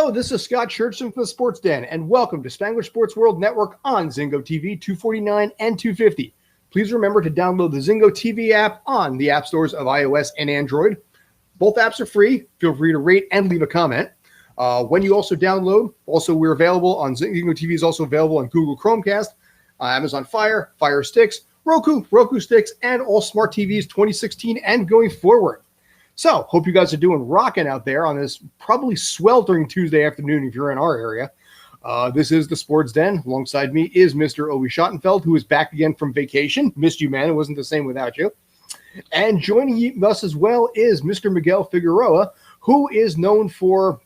Hello, this is Scott Churchson from the Sports Den, and welcome to Spanglish Sports World Network on Zingo TV 249 and 250. Please remember to download the Zingo TV app on the app stores of iOS and Android. Both apps are free. Feel free to rate and leave a comment. When you also download, we're available on Zingo TV is also available on Google Chromecast, Amazon Fire, Fire Sticks, Roku Sticks, and all smart TVs 2016 and going forward. So, hope you guys are doing rocking out there on this probably sweltering Tuesday afternoon if you're in our area. This is the Sports Den. Alongside me is Mr. Obie Schottenfeld, who is back again from vacation. Missed you, man. It wasn't the same without you. And joining us as well is Mr. Miguel Figueroa, who is known for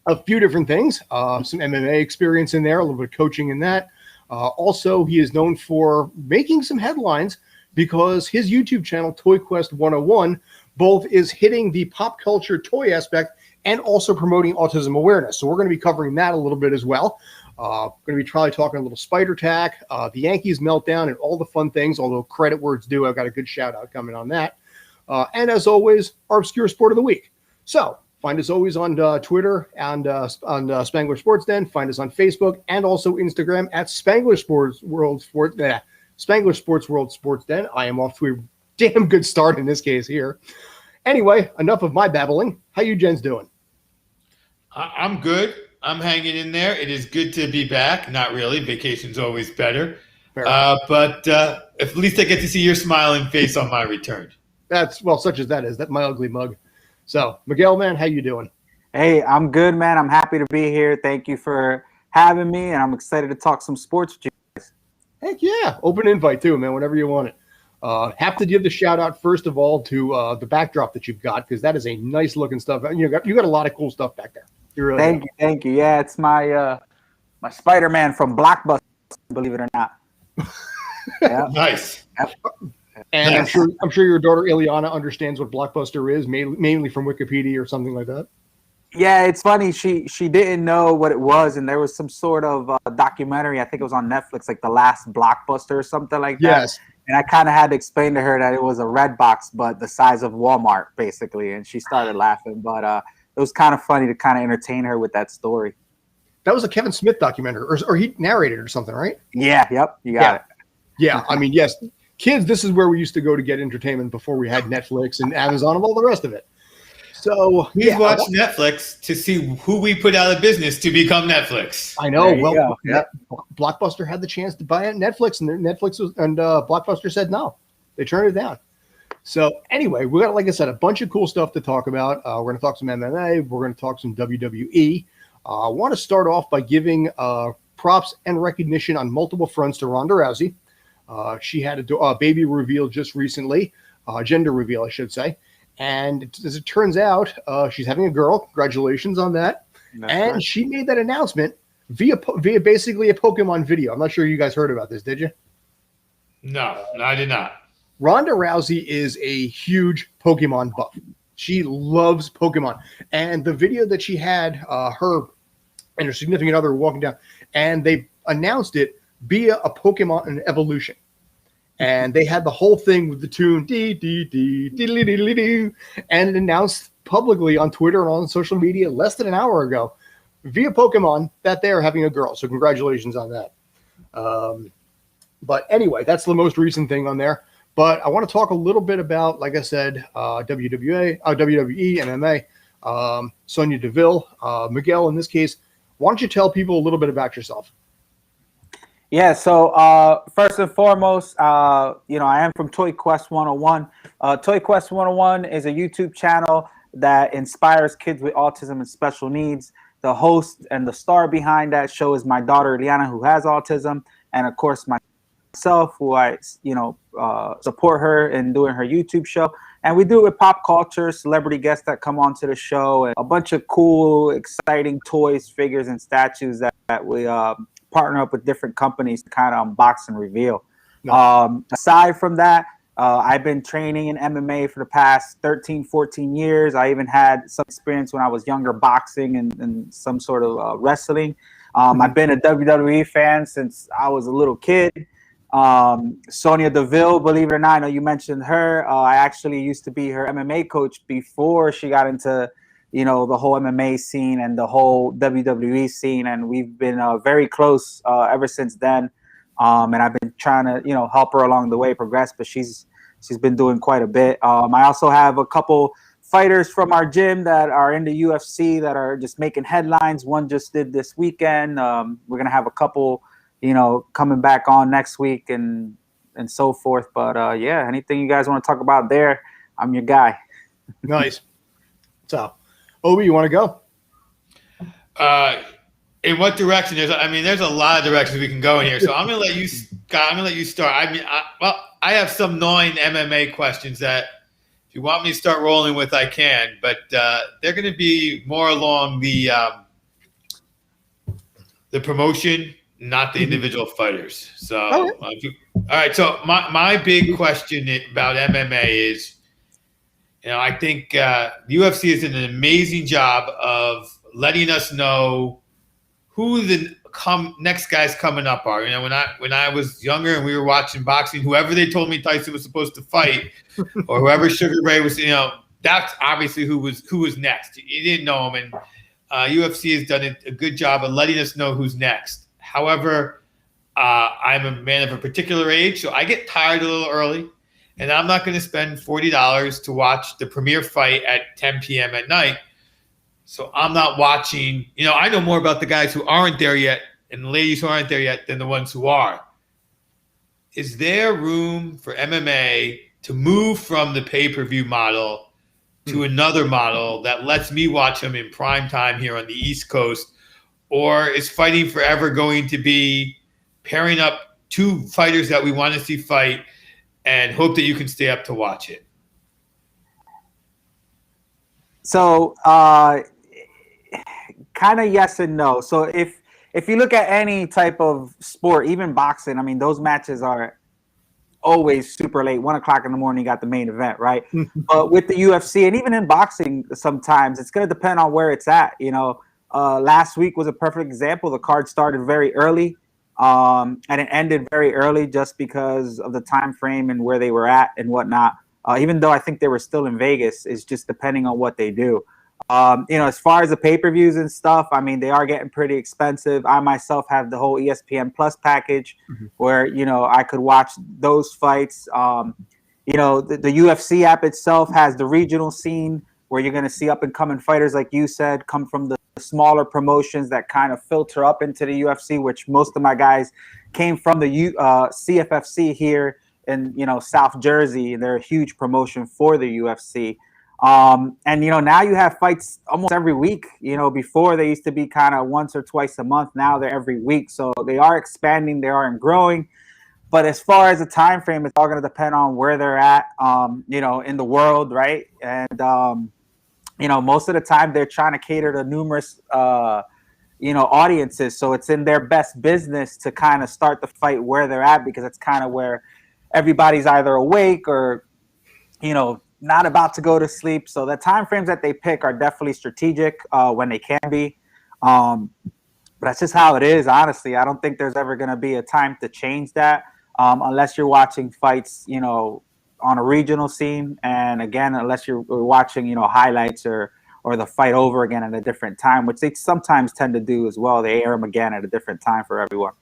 a few different things. Some MMA experience in there, a little bit of coaching in that. Also, he is known for making some headlines because his YouTube channel, Toy Quest 101, both is hitting the pop culture toy aspect and also promoting autism awareness. So we're going to be covering that a little bit as well. Going to be probably talking a little Spider Tack, the Yankees meltdown, and all the fun things, although credit where it's due. I've got a good shout out coming on that. And as always, our obscure sport of the week. So find us always on Twitter and on Spanglish Sports Den. Find us on Facebook and also Instagram at Spanglish Sports World Spanglish Sports World Sports Den. I am off to a damn good start in this case here. Anyway, enough of my babbling. How you gents doing? I'm good. I'm hanging in there. It is good to be back. Not really. Vacation's always better. But at least I get to see your smiling face on my return. That's, well, such as that is. That's my ugly mug. So, Miguel, man, how you doing? Hey, I'm good, man. I'm happy to be here. Thank you for having me, and I'm excited to talk some sports with you guys. Heck yeah. Open invite, too, man, whenever you want it. Have to give the shout out first of all to the backdrop that you've got, because that is a nice looking stuff. You got a lot of cool stuff back there. Really thank you. Yeah, it's my my Spider-Man from Blockbuster, believe it or not. Yeah. Nice. And nice. I'm sure your daughter Ileana understands what Blockbuster is, mainly from Wikipedia or something like that. Yeah, it's funny. She didn't know what it was, and there was some sort of documentary. I think it was on Netflix, like The Last Blockbuster or something like that. Yes. And I kind of had to explain to her that it was a red box, but the size of Walmart, basically. And she started laughing. But it was kind of funny to kind of entertain her with that story. That was a Kevin Smith documentary, or he narrated or something, right? Yeah. Yep. You got it. Yeah. I mean, yes, kids, this is where we used to go to get entertainment before we had Netflix and Amazon and all the rest of it. So please watch Netflix to see who we put out of business to become Netflix. I know. Well, Blockbuster had the chance to buy Netflix, and Blockbuster said no. They turned it down. So anyway, we got, like I said, a bunch of cool stuff to talk about. We're going to talk some MMA. We're going to talk some WWE. I want to start off by giving props and recognition on multiple fronts to Ronda Rousey. She had a baby reveal just recently, gender reveal, I should say. And as it turns out, she's having a girl. Congratulations on that. That's right. She made that announcement via basically a Pokemon video. I'm not sure you guys heard about this, did you? No, I did not. Ronda Rousey is a huge Pokemon buff. She loves Pokemon. And the video that she had, her and her significant other walking down, and they announced it via a Pokemon evolution. And they had the whole thing with the tune, and it announced publicly on Twitter and on social media less than an hour ago via Pokemon that they are having a girl. So congratulations on that. But anyway, that's the most recent thing on there. But I want to talk a little bit about, like I said, WWE, MMA, Sonya Deville, Miguel, in this case. Why don't you tell people a little bit about yourself? Yeah, so first and foremost, I am from Toy Quest 101. Toy Quest 101 is a YouTube channel that inspires kids with autism and special needs. The host and the star behind that show is my daughter, Liana, who has autism, and, of course, myself, who I, support her in doing her YouTube show. And we do it with pop culture, celebrity guests that come onto the show, and a bunch of cool, exciting toys, figures, and statues that we partner up with different companies to kind of unbox and reveal. No. Aside from that, I've been training in MMA for the past 13, 14 years. I even had some experience when I was younger, boxing and some sort of wrestling. I've been a WWE fan since I was a little kid. Sonya Deville, believe it or not, I know you mentioned her. I actually used to be her MMA coach before she got into the whole MMA scene and the whole WWE scene, and we've been very close ever since then. And I've been trying to, help her along the way progress, but she's been doing quite a bit. I also have a couple fighters from our gym that are in the UFC that are just making headlines. One just did this weekend. We're gonna have a couple, coming back on next week and so forth. But anything you guys want to talk about there, I'm your guy. Nice. So, Obie, you want to go? In what direction? There's a lot of directions we can go in here. So I'm gonna let you, Scott. I'm gonna let you start. I have some gnawing MMA questions that, if you want me to start rolling with, I can. But they're going to be more along the promotion, not the individual fighters. So, all right. So my big question about MMA is, I think the UFC is doing an amazing job of letting us know who the next guys coming up are. When I was younger and we were watching boxing, whoever they told me Tyson was supposed to fight, or whoever Sugar Ray was, that's obviously who was next. You didn't know him, and UFC has done a good job of letting us know who's next. However, I'm a man of a particular age, so I get tired a little early, and I'm not going to spend $40 to watch the premiere fight at 10 p.m. at night. So I'm not watching. I know more about the guys who aren't there yet and the ladies who aren't there yet than the ones who are. Is there room for MMA to move from the pay-per-view model to another model that lets me watch them in prime time here on the East Coast? Or is Fighting Forever going to be pairing up two fighters that we want to see fight and hope that you can stay up to watch it? So, kind of yes and no. So if you look at any type of sport, even boxing, those matches are always super late. 1 o'clock in the morning, you got the main event, right? But with the UFC, and even in boxing, sometimes it's going to depend on where it's at. Last week was a perfect example. The card started very early, and it ended very early just because of the time frame and where they were at and whatnot. Even though I think they were still in Vegas, it's just depending on what they do. As far as the pay-per-views and stuff, they are getting pretty expensive. I myself have the whole ESPN Plus package where, I could watch those fights. The UFC app itself has the regional scene where you're going to see up-and-coming fighters, like you said, come from the smaller promotions that kind of filter up into the UFC, which most of my guys came from the CFFC here in, South Jersey. They're a huge promotion for the UFC. And now you have fights almost every week. Before they used to be kind of once or twice a month. Now they're every week. So they are expanding, they are growing. But as far as the time frame, it's all going to depend on where they're at, in the world, right? And most of the time they're trying to cater to numerous audiences. So it's in their best business to kind of start the fight where they're at, because it's kind of where everybody's either awake or not about to go to sleep. So the time frames that they pick are definitely strategic when they can be. But that's just how it is, honestly. I don't think there's ever going to be a time to change that unless you're watching fights, on a regional scene. And again, unless you're watching, highlights or the fight over again at a different time, which they sometimes tend to do as well. They air them again at a different time for everyone.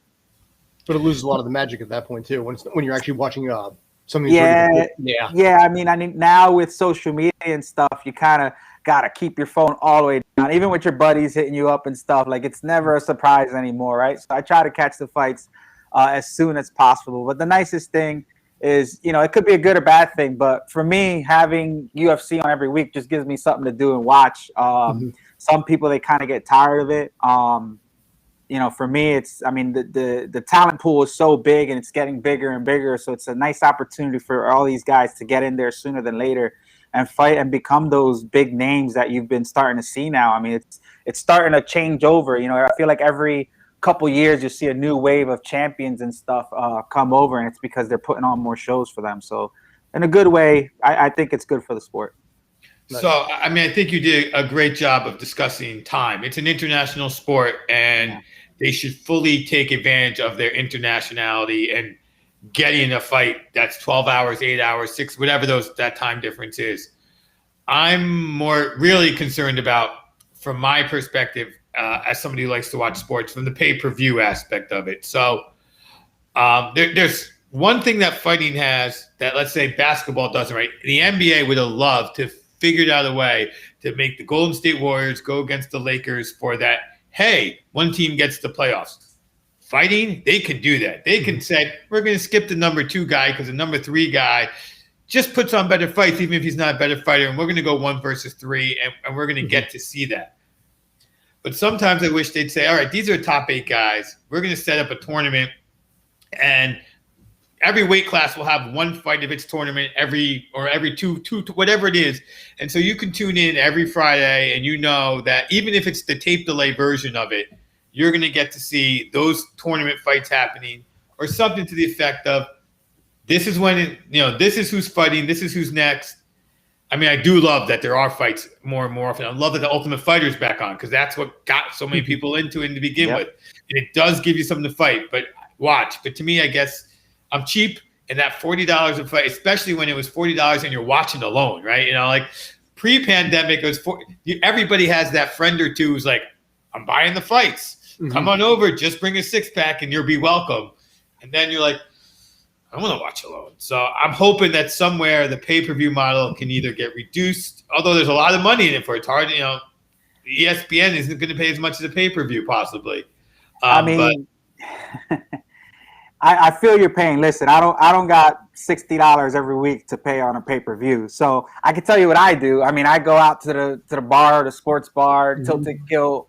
But it loses a lot of the magic at that point too, when you're actually watching something. Yeah. Now with social media and stuff, you kind of got to keep your phone all the way down, even with your buddies hitting you up and stuff. Like, it's never a surprise anymore, right? So I try to catch the fights as soon as possible. But the nicest thing is, it could be a good or bad thing, but for me, having UFC on every week just gives me something to do and watch. Some people, they kind of get tired of it. For me, it's, the talent pool is so big and it's getting bigger and bigger. So it's a nice opportunity for all these guys to get in there sooner than later and fight and become those big names that you've been starting to see now. It's starting to change over. I feel like every couple years you see a new wave of champions and stuff come over, and it's because they're putting on more shows for them. So in a good way, I think it's good for the sport. So, I think you did a great job of discussing time. It's an international sport, and they should fully take advantage of their internationality and getting a fight that's 12 hours, 8 hours, 6, whatever that time difference is. I'm more really concerned about, from my perspective, as somebody who likes to watch sports, from the pay-per-view aspect of it. So there's one thing that fighting has that, let's say, basketball doesn't, right? The NBA would have loved to figure out a way to make the Golden State Warriors go against the Lakers for that. Hey, one team gets the playoffs. Fighting, they can do that. They can say, we're going to skip the number 2 guy because the number 3 guy just puts on better fights, even if he's not a better fighter. And we're going to go 1 versus 3, and we're going to get to see that. But sometimes I wish they'd say, all right, these are top 8 guys. We're going to set up a tournament, and every weight class will have one fight of its tournament every two, whatever it is. And so you can tune in every Friday, and you know that even if it's the tape delay version of it, you're going to get to see those tournament fights happening, or something to the effect of, this is when, this is who's fighting, this is who's next. I mean, I do love that there are fights more and more often. I love that the Ultimate Fighter's back on, because that's what got so many people into it to begin with. And it does give you something to fight, but watch. But to me, I guess I'm cheap, and that $40 a fight, especially when it was $40 and you're watching alone, right? Like pre-pandemic, it was everybody has that friend or two who's like, I'm buying the fights. Come on over, just bring a 6-pack and you'll be welcome. And then you're like, I want to watch alone. So I'm hoping that somewhere the pay-per-view model can either get reduced, although there's a lot of money in it for it. It's hard, ESPN isn't going to pay as much as a pay-per-view possibly. I feel your pain. Listen, I don't got $60 every week to pay on a pay-per-view. So I can tell you what I do. I mean, I go out to the bar, the sports bar, Tilted Kill,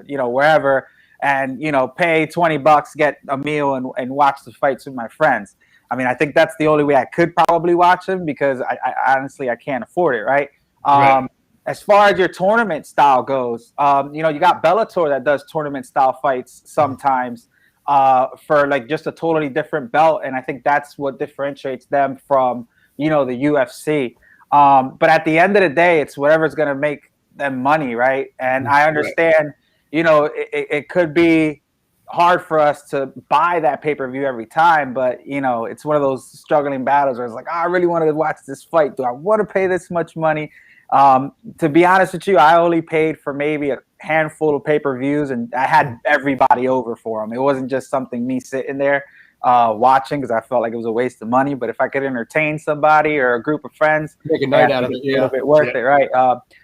wherever, and pay $20, get a meal, and watch the fights with my friends. I mean, I think that's the only way I could probably watch them, because I honestly can't afford it, right? Right. As far as your tournament style goes, you got Bellator that does tournament style fights sometimes for like just a totally different belt, and I think that's what differentiates them from the UFC. But at the end of the day, it's whatever's going to make them money, right? And I understand, it could be hard for us to buy that pay-per-view every time, but it's one of those struggling battles where it's like, I really want to watch this fight. Do I want to pay this much money? To be honest with you, I only paid for maybe a handful of pay-per-views, and I had everybody over for them. It wasn't just something me sitting there watching because I felt like it was a waste of money. But if I could entertain somebody or a group of friends, make a night out of it, a little bit worth it, right?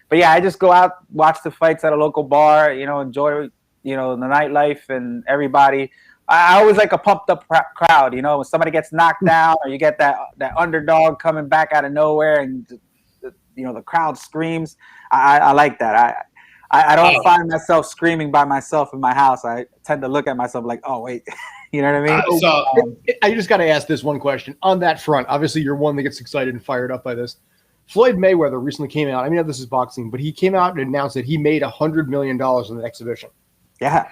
But yeah, I just go out, watch the fights at a local bar, enjoy the nightlife and everybody. I always like a pumped up crowd, when somebody gets knocked down, or you get that underdog coming back out of nowhere, and the crowd screams. I like that. I don't find myself screaming by myself in my house. I tend to look at myself like, oh wait, you know what I mean? I just got to ask this one question on that front. Obviously, you're one that gets excited and fired up by this. Floyd Mayweather recently came out. I mean, this is boxing, but he came out and announced that he made $100 million in the exhibition. Yeah.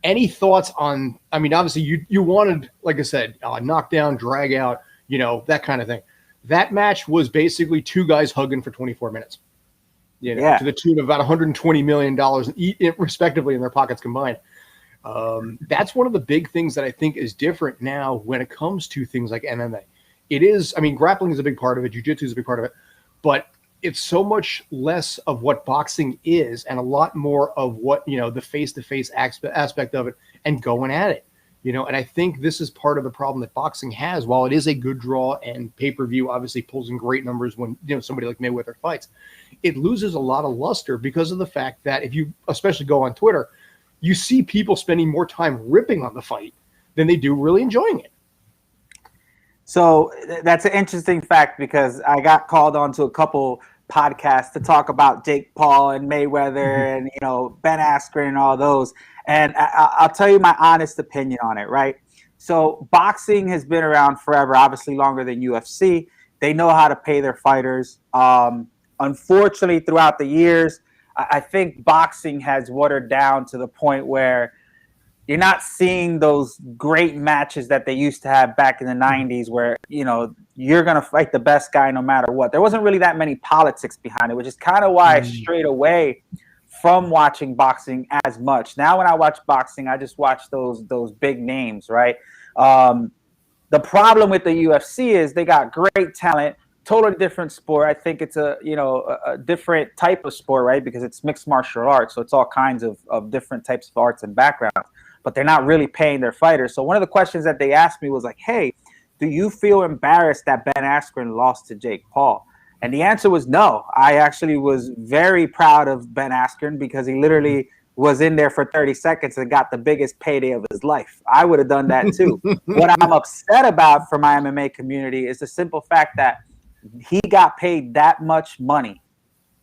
Any thoughts on? I mean, obviously, you wanted, like I said, knockdown, drag out, that kind of thing. That match was basically 2 guys hugging for 24 minutes. To the tune of about $120 million, respectively, in their pockets combined. That's one of the big things that I think is different now when it comes to things like MMA. It is, I mean, grappling is a big part of it. Jiu-jitsu is a big part of it. But it's so much less of what boxing is and a lot more of what, the face-to-face aspect of it and going at it. And I think this is part of the problem that boxing has. While it is a good draw and pay-per-view obviously pulls in great numbers when, somebody like Mayweather fights, it loses a lot of luster because of the fact that if you especially go on Twitter, you see people spending more time ripping on the fight than they do really enjoying it. So that's an interesting fact, because I got called on to a couple podcasts to talk about Jake Paul and Mayweather and, Ben Askren and all those. And I'll tell you my honest opinion on it, right? So boxing has been around forever, obviously longer than UFC. They know how to pay their fighters. Unfortunately, throughout the years, I think boxing has watered down to the point where you're not seeing those great matches that they used to have back in the 90s where, you're going to fight the best guy no matter what. There wasn't really that many politics behind it, which is kind of why I strayed away from watching boxing as much. Now when I watch boxing, I just watch those big names, right? The problem with the UFC is they got great talent, totally different sport. I think it's a different type of sport, right? Because it's mixed martial arts, so it's all kinds of different types of arts and backgrounds. But they're not really paying their fighters. So one of the questions that they asked me was like, "Hey, do you feel embarrassed that Ben Askren lost to Jake Paul?" And the answer was no. I actually was very proud of Ben Askren because he literally was in there for 30 seconds and got the biggest payday of his life. I would have done that too. What I'm upset about for my MMA community is the simple fact that he got paid that much money.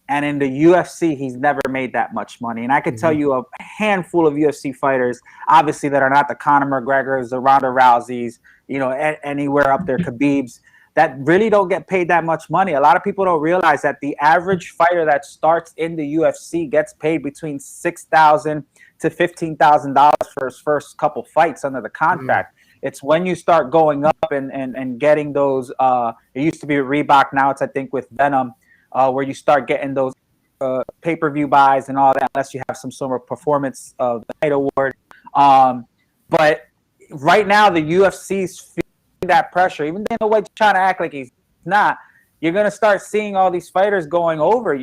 And in the UFC, he's never made that much money. And I could tell you a handful of UFC fighters, obviously, that are not the Conor McGregors, the Ronda Rouseys, anywhere up there, Khabibs, that really don't get paid that much money. A lot of people don't realize that the average fighter that starts in the UFC gets paid between $6,000 to $15,000 for his first couple fights under the contract. It's when you start going up and getting those. It used to be Reebok, now it's I think with Venom, where you start getting those pay-per-view buys and all that, unless you have some sort of performance of the night award. But right now, the UFC's feeling that pressure, even though White's trying to act like he's not. You're going to start seeing all these fighters going over.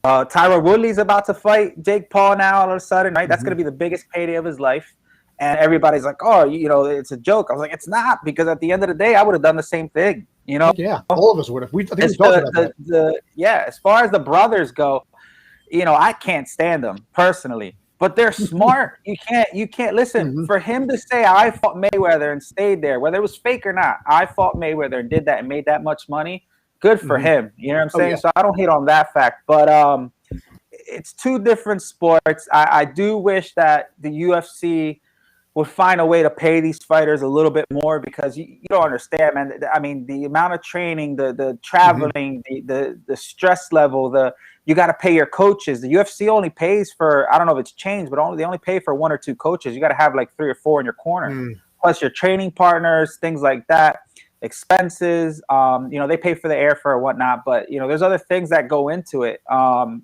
Tyron Woodley's about to fight Jake Paul now all of a sudden, right? That's going to be the biggest payday of his life. And everybody's like, oh, it's a joke. I was like, it's not, because at the end of the day, I would have done the same thing, Yeah, all of us would have. I think we talked about that. As far as the brothers go, I can't stand them personally. But they're smart. You can't listen. For him to say, I fought Mayweather and stayed there, whether it was fake or not, I fought Mayweather and did that and made that much money, good for him. You know what I'm saying? So I don't hate on that fact. But it's two different sports. I do wish that the UFC would find a way to pay these fighters a little bit more, because you don't understand, man. I mean, the amount of training, the traveling, the stress level, you got to pay your coaches. The UFC only pays for, I don't know if it's changed, but they only pay for 1 or 2 coaches. You got to have like 3 or 4 in your corner, plus your training partners, things like that, expenses. They pay for the airfare or whatnot, but there's other things that go into it.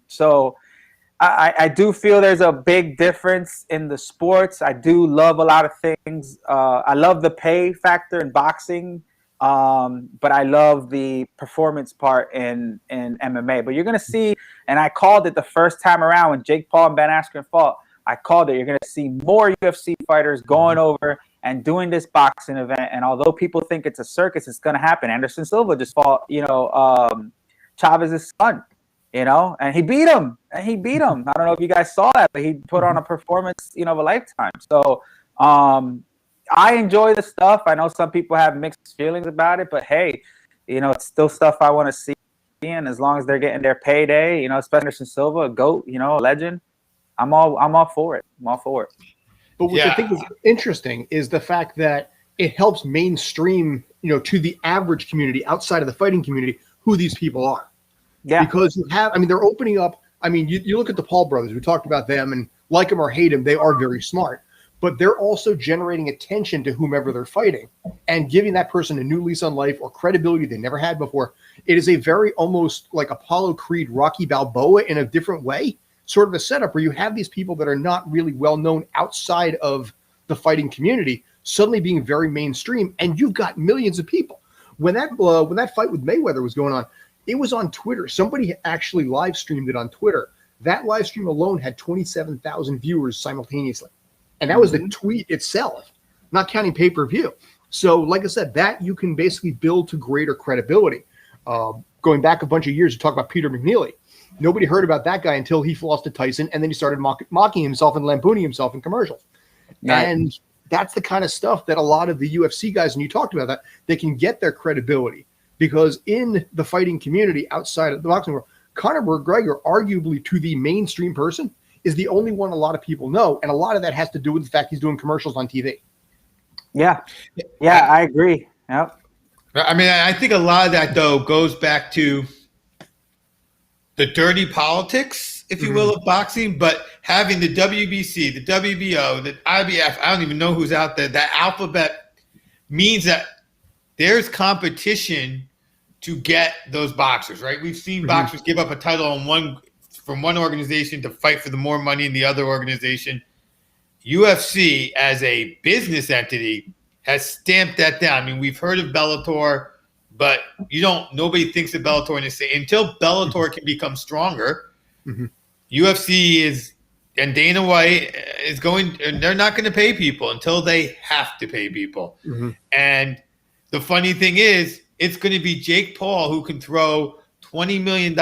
So I do feel there's a big difference in the sports. I do love a lot of things. I love the pay factor in boxing, but I love the performance part in MMA. But you're going to see, and I called it the first time around when Jake Paul and Ben Askren fought, I called it. You're going to see more UFC fighters going over and doing this boxing event. And although people think it's a circus, it's going to happen. Anderson Silva just fought, Chavez's son. And he beat him. I don't know if you guys saw that, but he put on a performance, of a lifetime. So I enjoy the stuff. I know some people have mixed feelings about it, but hey, it's still stuff I want to see. And as long as they're getting their payday, especially Anderson Silva, a GOAT, a legend, I'm all for it. I'm all for it. But what I think is interesting is the fact that it helps mainstream, to the average community outside of the fighting community, who these people are. Yeah, because they're opening up. You look at the Paul brothers. We talked about them, and like them or hate them, they are very smart. But they're also generating attention to whomever they're fighting and giving that person a new lease on life or credibility they never had before. It is a very almost like Apollo Creed, Rocky Balboa in a different way, sort of a setup where you have these people that are not really well known outside of the fighting community suddenly being very mainstream, and you've got millions of people. When that fight with Mayweather was going on, it was on Twitter. Somebody actually live streamed it on Twitter. That live stream alone had 27,000 viewers simultaneously. And that was the tweet itself, not counting pay-per-view. So like I said, that you can basically build to greater credibility. Going back a bunch of years to talk about Peter McNeely. Nobody heard about that guy until he lost to Tyson, and then he started mocking himself and lampooning himself in commercials. Right. And that's the kind of stuff that a lot of the UFC guys, and you talked about that, they can get their credibility. Because in the fighting community outside of the boxing world, Conor McGregor, arguably to the mainstream person, is the only one a lot of people know. And a lot of that has to do with the fact he's doing commercials on TV. Yeah, I agree. Yep. I think a lot of that, though, goes back to the dirty politics, if you will, of boxing. But having the WBC, the WBO, the IBF, I don't even know who's out there, that alphabet means that there's competition to get those boxers, right? We've seen boxers give up a title from one organization to fight for the more money in the other organization. UFC, as a business entity, has stamped that down. We've heard of Bellator. but nobody thinks of Bellator in the same until Bellator can become stronger. UFC and Dana White is they're not going to pay people until they have to pay people. And the funny thing is, it's going to be Jake Paul who can throw $20 million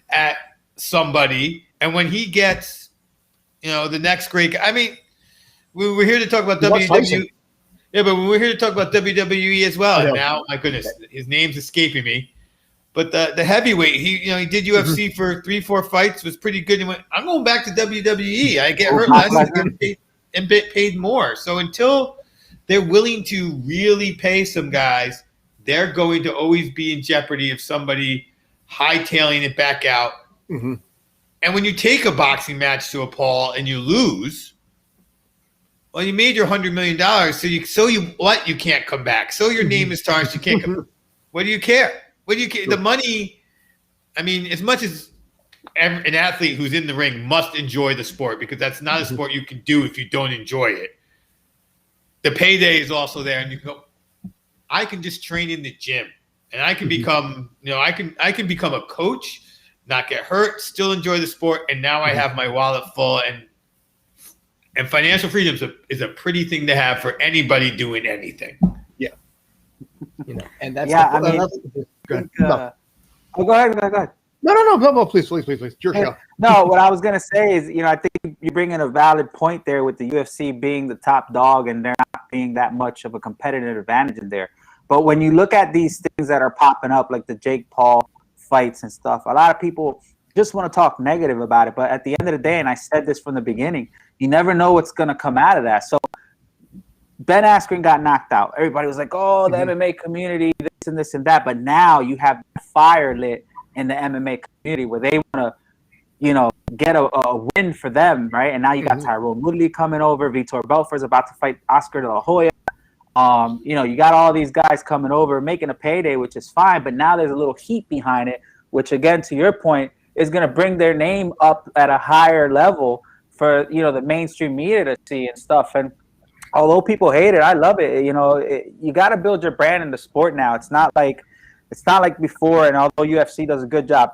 at somebody. And when he gets, the next great guy, I mean, we're here to talk about WWE. Yeah, but we're here to talk about WWE as well. And now, my goodness, his name's escaping me. But the heavyweight, he did UFC for 3-4 fights, was pretty good. He went, I'm going back to WWE. I get hurt less and get paid more. So until they're willing to really pay some guys, they're going to always be in jeopardy of somebody hightailing it back out. And when you take a boxing match to a Paul and you lose, well, you made your $100 million, so you can't come back. So your name is tarnished. You can't come. What do you care? What do you care? The money. I mean, as much as an athlete who's in the ring must enjoy the sport, because that's not a sport you can do if you don't enjoy it. The payday is also there, and you can go. I can just train in the gym, and I can become. I can become a coach, not get hurt, still enjoy the sport, and now I have my wallet full and financial freedom is a pretty thing to have for anybody doing anything. Yeah. And that's go ahead. No, please. Your show. No, what I was going to say is, I think you bring in a valid point there with the UFC being the top dog and there not being that much of a competitive advantage in there. But when you look at these things that are popping up, like the Jake Paul fights and stuff, a lot of people just want to talk negative about it. But at the end of the day, and I said this from the beginning, you never know what's going to come out of that. So Ben Askren got knocked out. Everybody was like, oh, the MMA community, this and that. But now you have fire lit in the MMA community where they want to, get a win for them, right? And now you got Tyrone Woodley coming over. Vitor Belfort's about to fight Oscar De La Hoya. You got all these guys coming over, making a payday, which is fine. But now there's a little heat behind it, which, again, to your point, is going to bring their name up at a higher level for, the mainstream media to see and stuff. And although people hate it, I love it. You got to build your brand in the sport now. It's not like before. And although UFC does a good job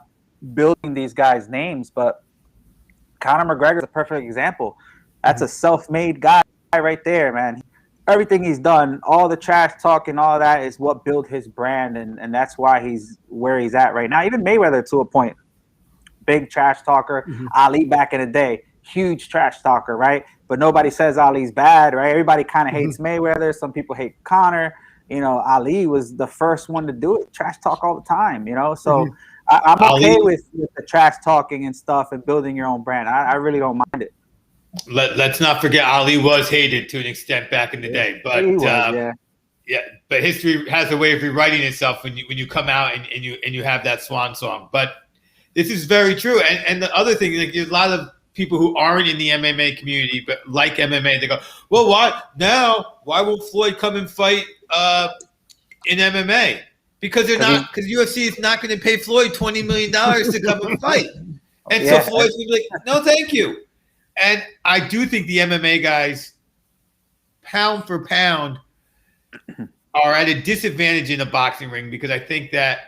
building these guys' names, but Conor McGregor is a perfect example. That's a self-made guy right there, man. Everything he's done, all the trash talk and all that is what built his brand. And that's why he's where he's at right now. Even Mayweather, to a point, big trash talker. Ali back in the day, huge trash talker, right? But nobody says Ali's bad, right? Everybody kind of hates Mayweather. Some people hate Conor. Ali was the first one to do it. Trash talk all the time, So I'm okay with the trash talking and stuff and building your own brand. I really don't mind it. Let's not forget Ali was hated to an extent back in the day, but but history has a way of rewriting itself when you come out and you have that swan song. But this is very true. And the other thing, like, there's a lot of people who aren't in the MMA community but like MMA. They go, well, why won't Floyd come and fight in MMA? Because because UFC is not going to pay Floyd $20 million to come and fight. And so Floyd's going to be like, no, thank you. And I do think the MMA guys, pound for pound, are at a disadvantage in a boxing ring, because I think that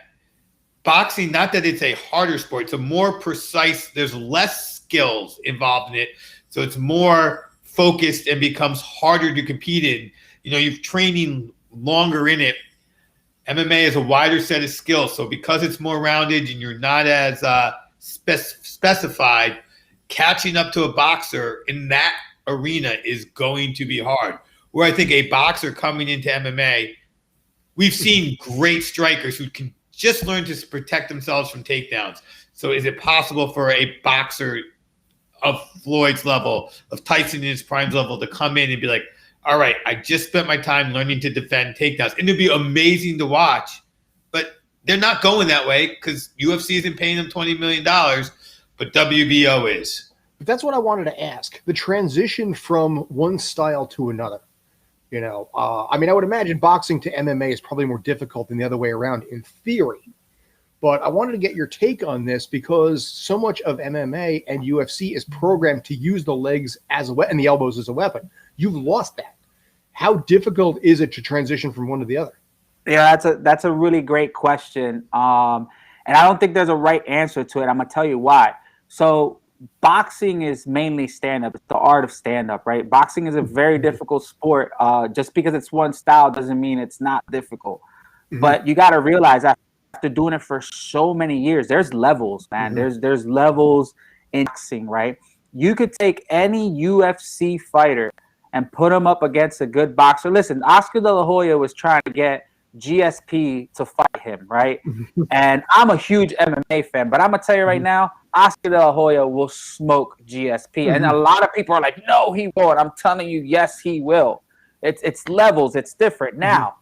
boxing, not that it's a harder sport, it's a more precise, there's less skills involved in it. So it's more focused and becomes harder to compete in. You're training longer in it. MMA is a wider set of skills. So because it's more rounded and you're not as specified, catching up to a boxer in that arena is going to be hard. Where I think a boxer coming into MMA, we've seen great strikers who can just learn to protect themselves from takedowns. So is it possible for a boxer of Floyd's level, of Tyson in his prime level, to come in and be like, all right, I just spent my time learning to defend takedowns. And it'd be amazing to watch. But they're not going that way because UFC isn't paying them $20 million, but WBO is. But that's what I wanted to ask. The transition from one style to another. I would imagine boxing to MMA is probably more difficult than the other way around in theory. But I wanted to get your take on this because so much of MMA and UFC is programmed to use the legs as a weapon and the elbows as a weapon. You've lost that. How difficult is it to transition from one to the other? Yeah, that's a really great question. And I don't think there's a right answer to it. I'm gonna tell you why. So boxing is mainly stand-up. It's the art of stand-up, right? Boxing is a very difficult sport. Just because it's one style doesn't mean it's not difficult. Mhm. But you got to realize after doing it for so many years, there's levels, man. Mhm. There's levels in boxing, right? You could take any UFC fighter and put him up against a good boxer. Listen, Oscar De La Hoya was trying to get GSP to fight him, right? And I'm a huge MMA fan, but I'm gonna tell you right Mhm. now, Oscar De La Hoya will smoke GSP, and a Mhm. lot of people are like, "No, he won't." I'm telling you, yes, he will. It's levels. It's different Mhm. now.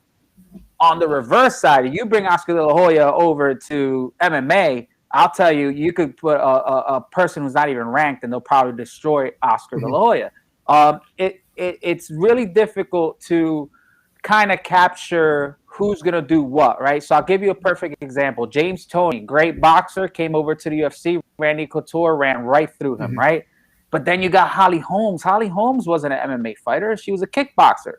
On the reverse side, you bring Oscar De La Hoya over to MMA, I'll tell you, you could put a person who's not even ranked, and they'll probably destroy Oscar De Mhm. La Hoya. It's really difficult to kind of capture who's gonna do what, right? So I'll give you a perfect example. James Toney, great boxer, came over to the UFC. Randy Couture ran right through him, Mhm. right? But then you got Holly Holmes. Holly Holmes wasn't an MMA fighter; she was a kickboxer.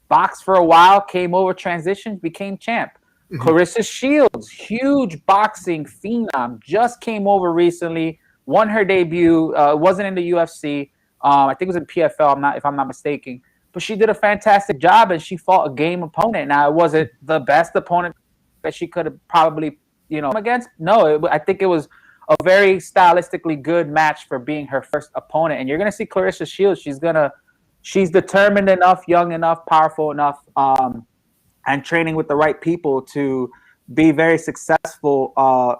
Boxed for a while, came over, transitioned, became champ. Mhm. Clarissa Shields, huge boxing phenom, just came over recently, won her debut. Wasn't in the UFC. I think it was in PFL. If I'm not mistaken. But she did a fantastic job, and she fought a game opponent. Now, it wasn't the best opponent that she could have probably, against. No, I think it was a very stylistically good match for being her first opponent. And you're gonna see Clarissa Shields. She's determined enough, young enough, powerful enough, and training with the right people to be very successful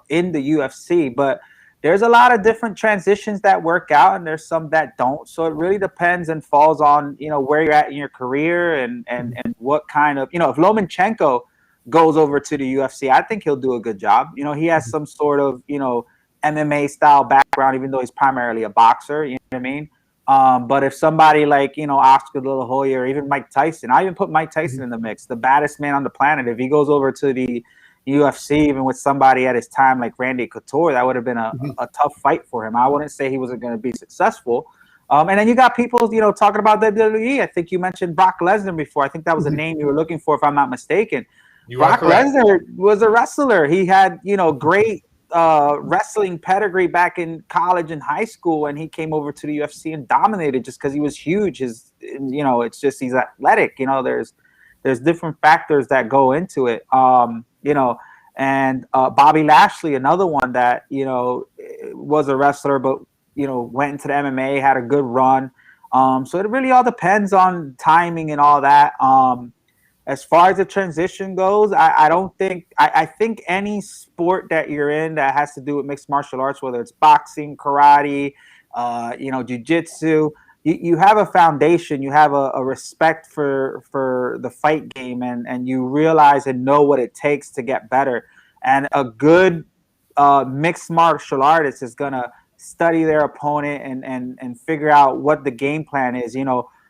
in the UFC. But there's a lot of different transitions that work out, and there's some that don't. So it really depends and falls on where you're at in your career and what kind of if Lomachenko goes over to the UFC, I think he'll do a good job. He has some sort of MMA style background, even though he's primarily a boxer. You know what I mean? But if somebody like, Oscar De La Hoya or even Mike Tyson, I even put Mike Tyson in the mix, the baddest man on the planet. If he goes over to the UFC, even with somebody at his time like Randy Couture, that would have been a tough fight for him. I wouldn't say he wasn't going to be successful. And then you got people, talking about WWE. I think you mentioned Brock Lesnar before. I think that was a name you were looking for, if I'm not mistaken. You are Brock correct. Lesnar was a wrestler. He had, great wrestling pedigree back in college and high school, and he came over to the UFC and dominated just because he was huge. It's just he's athletic. There's different factors that go into it. And Bobby Lashley, another one that was a wrestler, but went into the MMA, had a good run. So it really all depends on timing and all that. As far as the transition goes, I don't think I think any sport that you're in that has to do with mixed martial arts, whether it's boxing, karate, jiu-jitsu, you have a foundation, you have a respect for the fight game, and you realize and know what it takes to get better. And a good mixed martial artist is gonna study their opponent and figure out what the game plan is.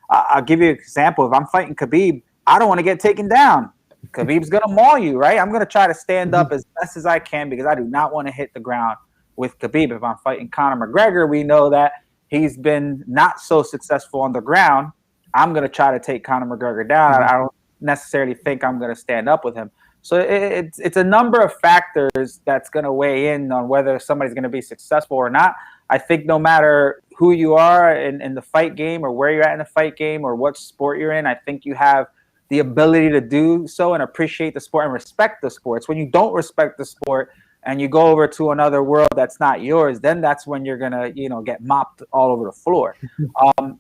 I'll give you an example. If I'm fighting Khabib, I don't want to get taken down. Khabib's going to maul you, right? I'm going to try to stand up as best as I can because I do not want to hit the ground with Khabib. If I'm fighting Conor McGregor, we know that he's been not so successful on the ground. I'm going to try to take Conor McGregor down. I don't necessarily think I'm going to stand up with him. So it's a number of factors that's going to weigh in on whether somebody's going to be successful or not. I think no matter who you are in the fight game or where you're at in the fight game or what sport you're in, I think you have the ability to do so and appreciate the sport and respect the sport. It's when you don't respect the sport and you go over to another world that's not yours, then that's when you're gonna, get mopped all over the floor.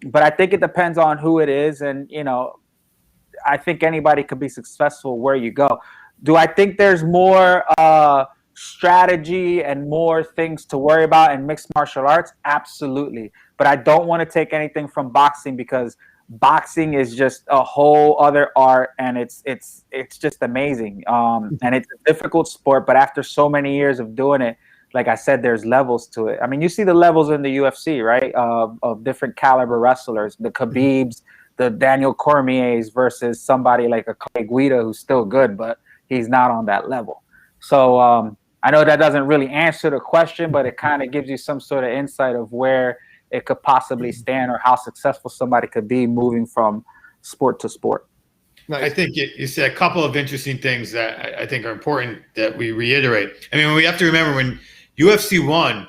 But I think it depends on who it is, and I think anybody could be successful where you go. Do I think there's more strategy and more things to worry about in mixed martial arts? Absolutely. But I don't want to take anything from boxing because boxing is just a whole other art, and it's just amazing. And it's a difficult sport, but after so many years of doing it, like I said, there's levels to it. I mean, you see the levels in the UFC, right? Of different caliber wrestlers, the Khabibs, the Daniel Cormiers versus somebody like a Clay Guida who's still good, but he's not on that level. So I know that doesn't really answer the question, but it kind of gives you some sort of insight of where it could possibly stand or how successful somebody could be moving from sport to sport. Nice. I think you said a couple of interesting things that I think are important that we reiterate. I mean, we have to remember when UFC 1,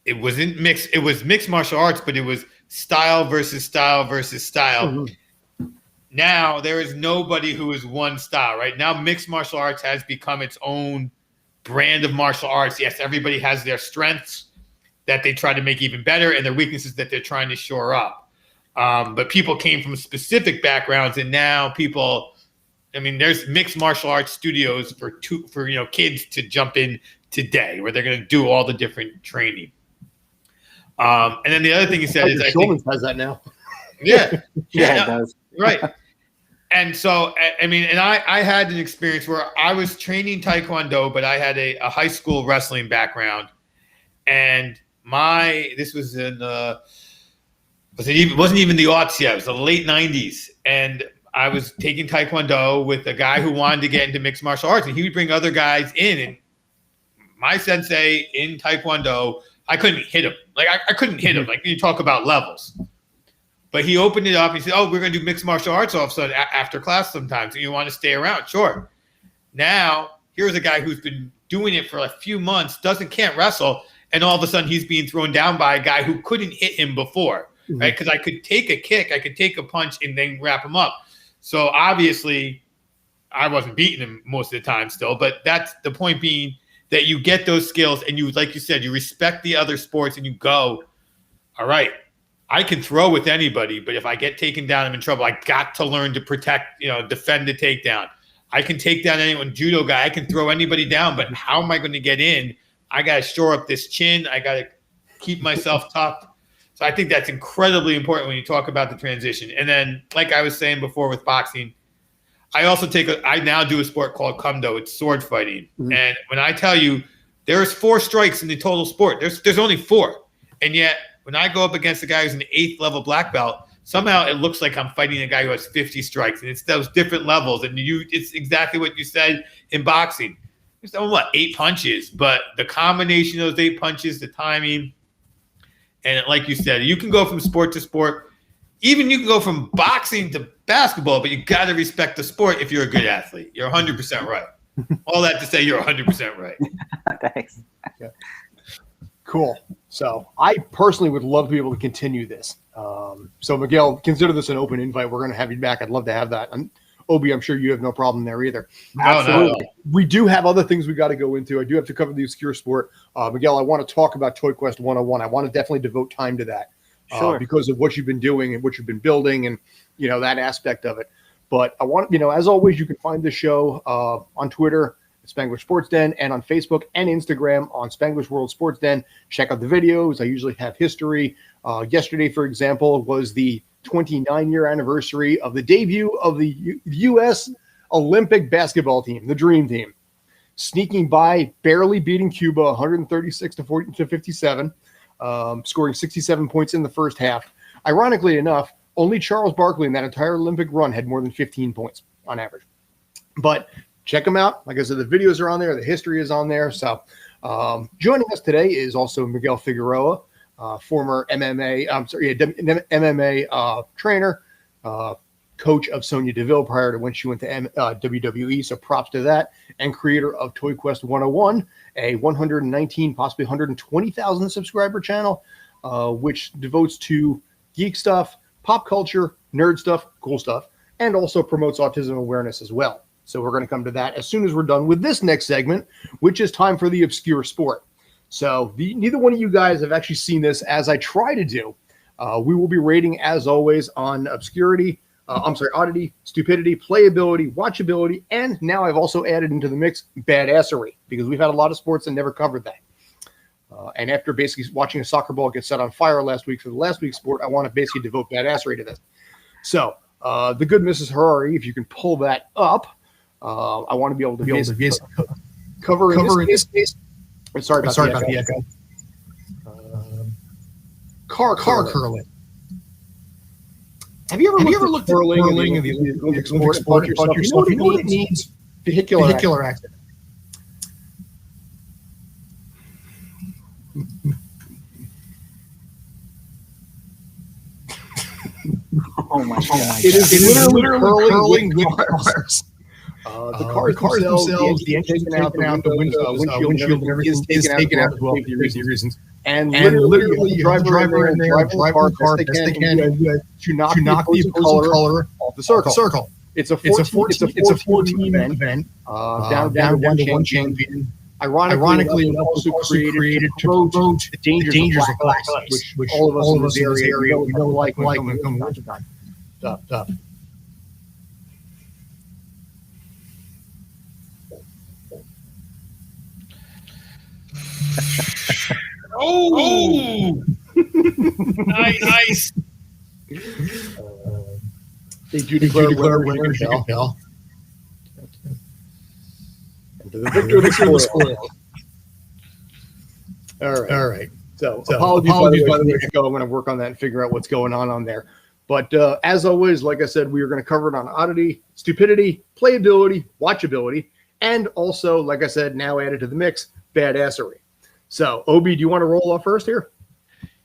it wasn't mixed. It was mixed martial arts, but it was style versus style versus style. Mm-hmm. Now there is nobody who is one style. Right now, mixed martial arts has become its own brand of martial arts. Yes, everybody has their strengths that they try to make even better and their weaknesses that they're trying to shore up. But people came from specific backgrounds, and now people. I mean, there's mixed martial arts studios for kids to jump in today, where they're going to do all the different training. And then the other thing you said is, I think has that now. Yeah, Yeah, it does. Right. And so, I mean, and I had an experience where I was training Taekwondo, but I had a high school wrestling background, and this was in it wasn't even the aughts yet. It was the late 90s, and I was taking Taekwondo with a guy who wanted to get into mixed martial arts, and he would bring other guys in. And my sensei in Taekwondo, I couldn't hit him. Like I couldn't hit him. Like you talk about levels. But he opened it up and he said, "Oh, we're going to do mixed martial arts all of a sudden after class sometimes. And you want to stay around? Sure." Now here's a guy who's been doing it for a few months, can't wrestle, and all of a sudden he's being thrown down by a guy who couldn't hit him before, right? Because I could take a kick, I could take a punch, and then wrap him up. So obviously, I wasn't beating him most of the time still, but that's the point being that you get those skills and you, like you said, you respect the other sports and you go, all right, I can throw with anybody, but if I get taken down, I'm in trouble. I got to learn to protect, defend the takedown. I can take down anyone, judo guy. I can throw anybody down, but how am I going to get in? I got to shore up this chin. I got to keep myself tough. So I think that's incredibly important when you talk about the transition. And then, like I was saying before with boxing, I now do a sport called Kumdo. It's sword fighting. Mm-hmm. And when I tell you there's 4 strikes in the total sport, there's only 4. And yet when I go up against a guy who's an 8th level black belt, somehow it looks like I'm fighting a guy who has 50 strikes. And it's those different levels. And it's exactly what you said in boxing. There's 8 punches, but the combination of those 8 punches, the timing, and like you said, you can go from sport to sport. Even you can go from boxing to basketball, but you got to respect the sport if you're a good athlete. You're 100% right. All that to say, you're 100% right. Thanks. Yeah. Cool. So I personally would love to be able to continue this. So Miguel, consider this an open invite. We're going to have you back. I'd love to have that. Obie, I'm sure you have no problem there either. No. We do have other things we got to go into. I do have to cover the obscure sport. Miguel, I want to talk about Toy Quest 101. I want to definitely devote time to that. Sure. Because of what you've been doing and what you've been building and, that aspect of it. But I want, as always, you can find the show on Twitter at Spanglish Sports Den and on Facebook and Instagram on Spanglish World Sports Den. Check out the videos. I usually have history. Yesterday, for example, was the 29-year anniversary of the debut of the U.S. Olympic basketball team, the Dream Team, sneaking by, barely beating Cuba 136-57. Scoring 67 points in the first half. Ironically enough, only Charles Barkley in that entire Olympic run had more than 15 points on average. But check them out. Like I said, the videos are on there. The history is on there. So joining us today is also Miguel Figueroa, former MMA trainer, coach of Sonya Deville prior to when she went to WWE. So props to that. And creator of Toy Quest 101, a 119, possibly 120,000 subscriber channel, which devotes to geek stuff, pop culture, nerd stuff, cool stuff, and also promotes autism awareness as well. So we're going to come to that as soon as we're done with this next segment, which is time for the obscure sport. So neither one of you guys have actually seen this, as I try to do. We will be rating, as always, on obscurity, oddity, stupidity, playability, watchability, and now I've also added into the mix badassery, because we've had a lot of sports that never covered that. And after basically watching a soccer ball get set on fire last week for the last week's sport, I want to basically devote badassery to this. So the good Mrs. Harari, if you can pull that up, I want to be able to cover in this case. Sorry about the echo. Car curling. Have you ever looked at curling in the Olympic sport and thought to yourself, you know what it needs? Vehicular accident. Oh my God. It is literally curling with cars. cars. The cars themselves, the engine taken out, the windshield and everything is taken out as well for safety reasons. And literally, you have the driver in there, driving the car best they can to knock the opposing color off the circle. It's a 14 event down to one champion. Ironically, it also created to promote the dangers of black ice, which all of us in this area we don't like when it comes to wintertime. Tough. Oh, nice. They do declare winner, Michelle. And to the victor the spoil. All right. So apologies by the way, Chico. I'm going to work on that and figure out what's going on there. But as always, like I said, we are going to cover it on oddity, stupidity, playability, watchability, and also, like I said, now added to the mix, badassery. So, Obie, do you want to roll off first here?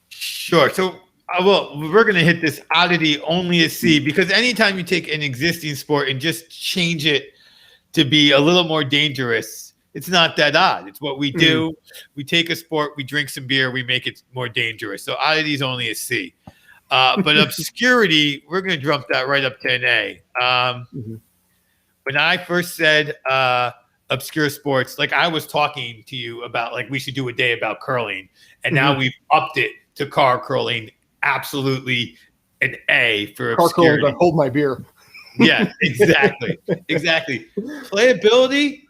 Sure. So, we're going to hit this oddity only a C, because anytime you take an existing sport and just change it to be a little more dangerous, it's not that odd. It's what we do. We take a sport, we drink some beer, we make it more dangerous. So, oddity is only a C. But obscurity, we're going to jump that right up to an A. When I first said obscure sports, like I was talking to you about, like we should do a day about curling, and now we've upped it to car curling. Absolutely an A for car obscurity. Curling, hold my beer. Yeah, exactly. Playability,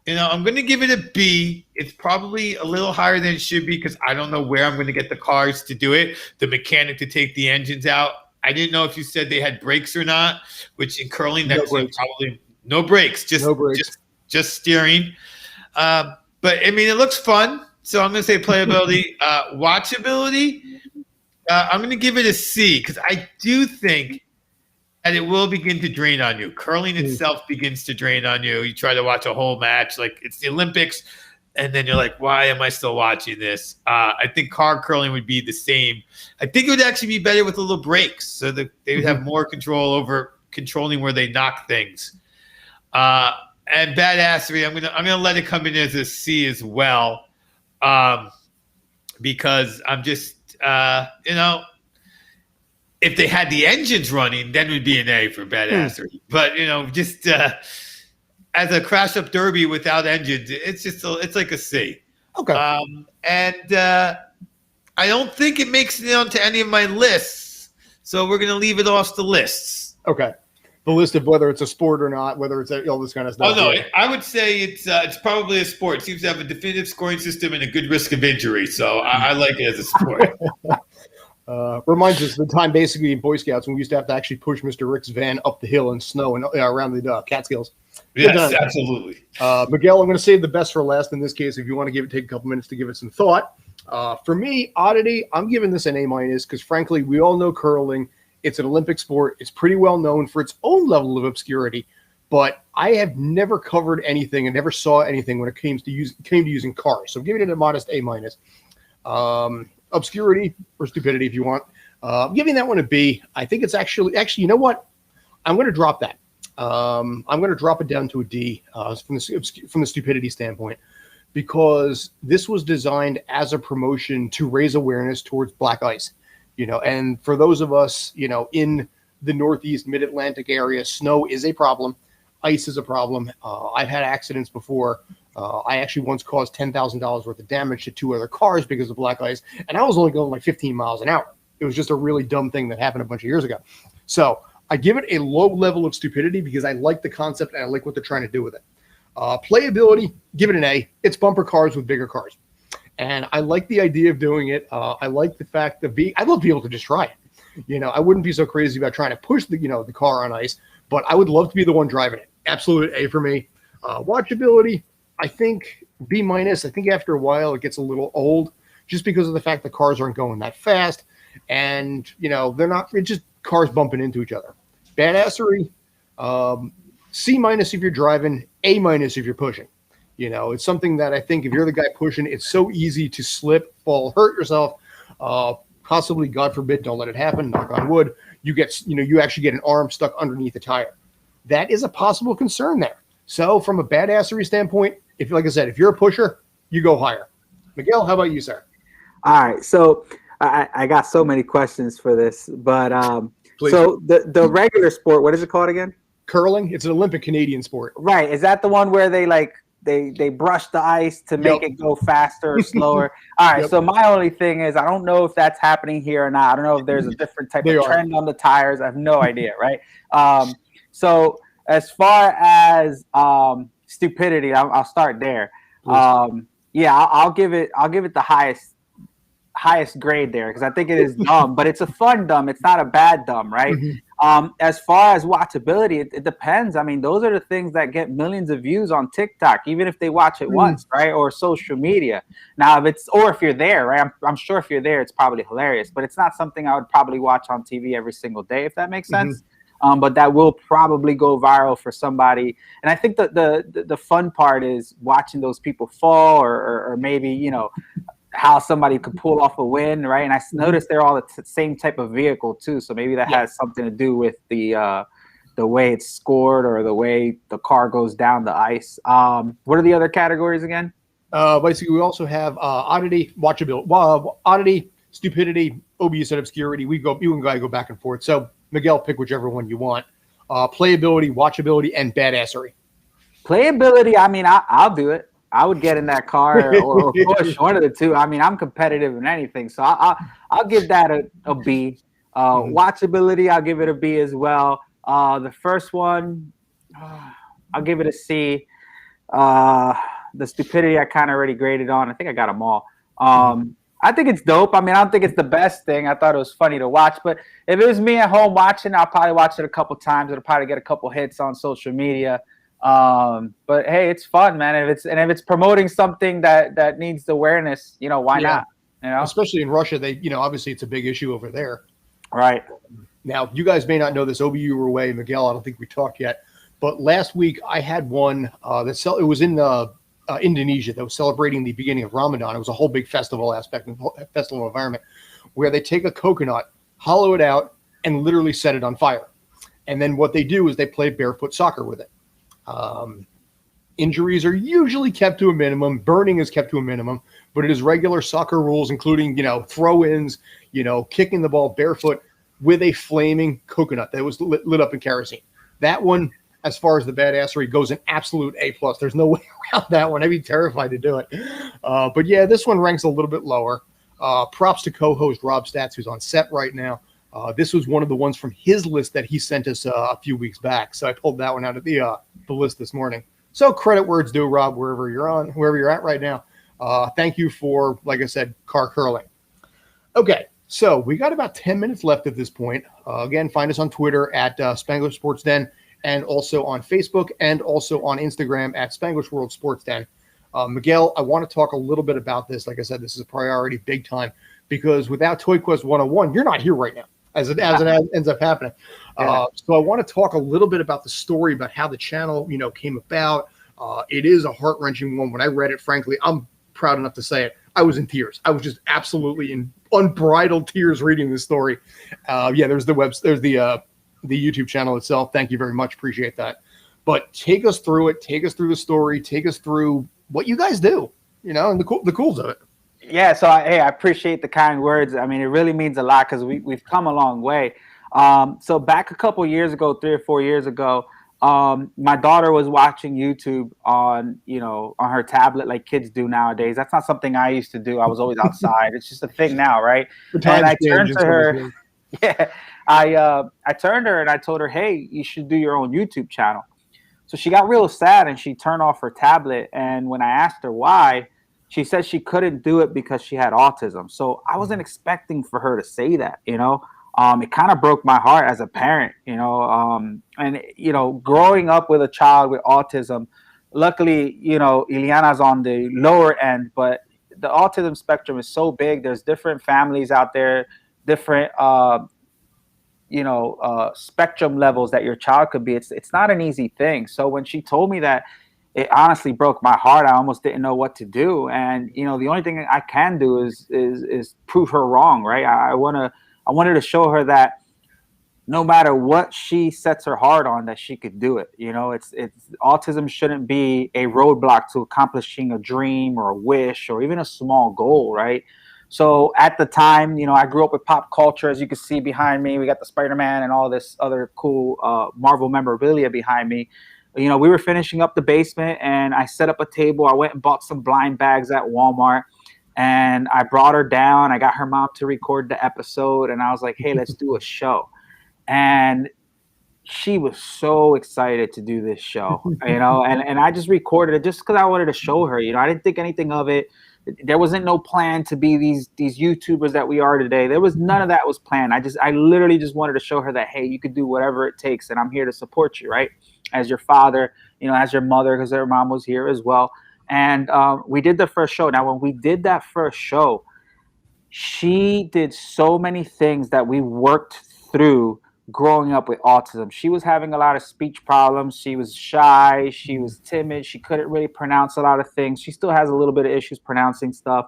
I'm going to give it a B. It's probably a little higher than it should be because I don't know where I'm going to get the cars to do it. The mechanic to take the engines out. I didn't know if you said they had brakes or not, which in curling, that's probably no brakes, just steering. But I mean, it looks fun. So I'm going to say playability. Watchability, I'm going to give it a C because I do think that it will begin to drain on you. Curling itself begins to drain on you. You try to watch a whole match, like it's the Olympics, and then you're like, why am I still watching this? I think car curling would be the same. I think it would actually be better with a little brakes so that they would have more control over controlling where they knock things. And badassery, I'm gonna let it come in as a C as well, because I'm just if they had the engines running, then it would be an A for badassery. But just as a crash up derby without engines, it's like a C. Okay. And I don't think it makes it onto any of my lists, so we're gonna leave it off the lists. Okay. The list of whether it's a sport or not, whether it's all this kind of stuff. Oh no, I would say it's probably a sport. It seems to have a definitive scoring system and a good risk of injury, so I like it as a sport. Reminds us of the time basically in Boy Scouts when we used to have to actually push Mr. Rick's van up the hill in snow and around the Catskills. Yes, absolutely. Miguel, I'm going to save the best for last in this case. If you want to take a couple minutes to give it some thought. For me, oddity, I'm giving this an A- because frankly, we all know curling. It's an Olympic sport. It's pretty well known for its own level of obscurity, but I have never covered anything and never saw anything when it came to using cars. So I'm giving it a modest A-. Obscurity or stupidity, if you want. I'm giving that one a B. I think it's actually, you know what? I'm going to drop that. I'm going to drop it down to a D from the stupidity standpoint, because this was designed as a promotion to raise awareness towards black ice. And for those of us, in the Northeast, Mid-Atlantic area, snow is a problem. Ice is a problem. I've had accidents before. I actually once caused $10,000 worth of damage to 2 other cars because of black ice, and I was only going like 15 miles an hour. It was just a really dumb thing that happened a bunch of years ago. So I give it a low level of stupidity because I like the concept and I like what they're trying to do with it. Playability, give it an A. It's bumper cars with bigger cars. And I like the idea of doing it. I like the fact that I'd love to be able to just try it. I wouldn't be so crazy about trying to push the car on ice, but I would love to be the one driving it. Absolute A for me. Watchability, I think B-. I think after a while it gets a little old just because of the fact the cars aren't going that fast. And, they're not, it's just cars bumping into each other. Badassery, C- if you're driving, A- if you're pushing. It's something that I think if you're the guy pushing, it's so easy to slip, fall, hurt yourself. possibly, God forbid, don't let it happen, knock on wood, you actually get an arm stuck underneath the tire. That is a possible concern there. So from a badassery standpoint, like I said, if you're a pusher, you go higher. Miguel, how about you, sir? All right, so I got so many questions for this, but Please. So the regular sport, what is it called again? Curling. It's an Olympic Canadian sport. Right. Is that the one where they they brush the ice to make it go faster or slower? All right. So my only thing is I don't know if that's happening here or not. I don't know if there's a different type of trend on the tires. I have no idea. Right. So as far as stupidity, I'll start there. Yeah, I'll give it the highest grade there because I think it is dumb, but it's a fun dumb. It's not a bad dumb, right? As far as watchability, it depends. I mean, those are the things that get millions of views on TikTok, even if they watch it once, right? Or social media. Now, if you're there, right? I'm sure if you're there, it's probably hilarious, but it's not something I would probably watch on TV every single day, if that makes sense. But that will probably go viral for somebody. And I think the fun part is watching those people fall or maybe, how somebody could pull off a win, right? And I noticed they're all the same type of vehicle too, so maybe that has something to do with the way it's scored or the way the car goes down the ice. What are the other categories again? Basically, we also have oddity, watchability, oddity, stupidity, Obie said obscurity. You and go back and forth. So Miguel, pick whichever one you want. Playability, watchability, and badassery. Playability, I mean, I'll do it. I would get in that car or push one of the two. I mean, I'm competitive in anything, so I'll give that a B. Watchability, I'll give it a B as well. The first one, I'll give it a C. The stupidity, I kind of already graded on. I think I got them all. I think it's dope. I mean, I don't think it's the best thing. I thought it was funny to watch, but if it was me at home watching, I'll probably watch it a couple times. It'll probably get a couple hits on social media. But hey, it's fun, man. If it's promoting something that needs awareness, why not? Especially in Russia, they, obviously it's a big issue over there. Right. Now, you guys may not know this. Obie, you were away. Miguel, I don't think we talked yet. But last week I had one it was in Indonesia that was celebrating the beginning of Ramadan. It was a whole big festival aspect, festival environment, where they take a coconut, hollow it out, and literally set it on fire. And then what they do is they play barefoot soccer with it. Injuries are usually kept to a minimum. Burning is kept to a minimum, but it is regular soccer rules, including, throw-ins, kicking the ball barefoot with a flaming coconut that was lit up in kerosene. That one, as far as the badassery goes, an absolute A+. There's no way around that one. I'd be terrified to do it. But yeah, this one ranks a little bit lower. Props to co-host Rob Stats, who's on set right now. This was one of the ones from his list that he sent us a few weeks back. So I pulled that one out of the list this morning. So credit where it's due, Rob, wherever you're at right now. Thank you for, like I said, car curling. Okay, so we got about 10 minutes left at this point. Again, find us on Twitter at Spanglish Sports Den, and also on Facebook, and also on Instagram at Spanglish World Sports Den. Miguel, I want to talk a little bit about this. Like I said, this is a priority big time, because without Toy Quest 101, you're not here right now, as it ends up happening. So I want to talk a little bit about the story, about how the channel, came about. It is a heart-wrenching one. When I read it, frankly, I'm proud enough to say it, I was in tears. I was just absolutely in unbridled tears reading this story. There's the YouTube channel itself. Thank you very much. Appreciate that. But take us through it. Take us through the story. Take us through what you guys do, and the cools of it. Yeah, so I appreciate the kind words. I mean, it really means a lot because we've come a long way. So back a couple years ago, 3 or 4 years ago, my daughter was watching YouTube on her tablet like kids do nowadays. That's not something I used to do. I was always outside. It's just a thing now, right? And I turned to her. Yeah, I turned to her and I told her, hey, you should do your own YouTube channel. So she got real sad and she turned off her tablet. And when I asked her why, she said she couldn't do it because she had autism. So I wasn't expecting for her to say that, It kind of broke my heart as a parent, and growing up with a child with autism, luckily, Ileana's on the lower end, but the autism spectrum is so big. There's different families out there, different, spectrum levels that your child could be. It's not an easy thing. So when she told me that it honestly broke my heart. I almost didn't know what to do. And, the only thing I can do is prove her wrong, right? I wanted to show her that no matter what she sets her heart on, that she could do it. It's autism shouldn't be a roadblock to accomplishing a dream or a wish or even a small goal, right? So at the time, I grew up with pop culture. As you can see behind me, we got the Spider-Man and all this other cool Marvel memorabilia behind me. We were finishing up the basement, and I set up a table. I went and bought some blind bags at Walmart, and I brought her down. I got her mom to record the episode, and I was like, hey, let's do a show. And she was so excited to do this show, and I just recorded it just because I wanted to show her. I didn't think anything of it. There wasn't no plan to be these YouTubers that we are today. There was none of that was planned. I literally just wanted to show her that, hey, you could do whatever it takes, and I'm here to support you, right? As your father, as your mother, because her mom was here as well. And we did the first show. Now, when we did that first show, she did so many things that we worked through growing up with autism. She was having a lot of speech problems. She was shy. She was timid. She couldn't really pronounce a lot of things. She still has a little bit of issues pronouncing stuff,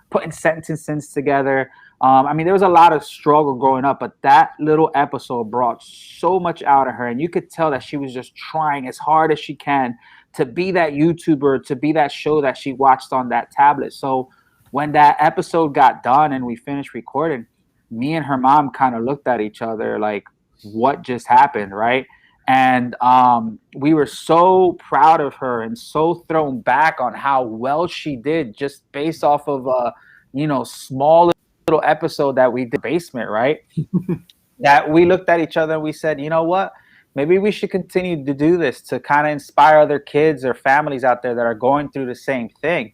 putting sentences together. There was a lot of struggle growing up, but that little episode brought so much out of her. And you could tell that she was just trying as hard as she can to be that YouTuber, to be that show that she watched on that tablet. So when that episode got done and we finished recording, me and her mom kind of looked at each other like, what just happened, right? And we were so proud of her and so thrown back on how well she did just based off of a, small little episode that we did in the basement, right? That we looked at each other and we said, you know what? Maybe we should continue to do this to kind of inspire other kids or families out there that are going through the same thing.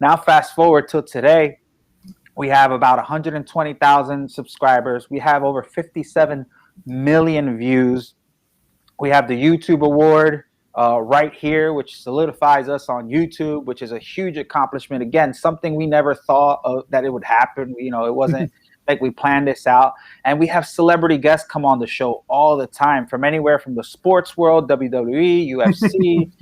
Now, fast forward till today, we have about 120,000 subscribers. We have over 57 million views. We have the YouTube award right here, which solidifies us on YouTube, which is a huge accomplishment. Again, something we never thought that it would happen. It wasn't like we planned this out. And we have celebrity guests come on the show all the time, from anywhere from the sports world, WWE, UFC,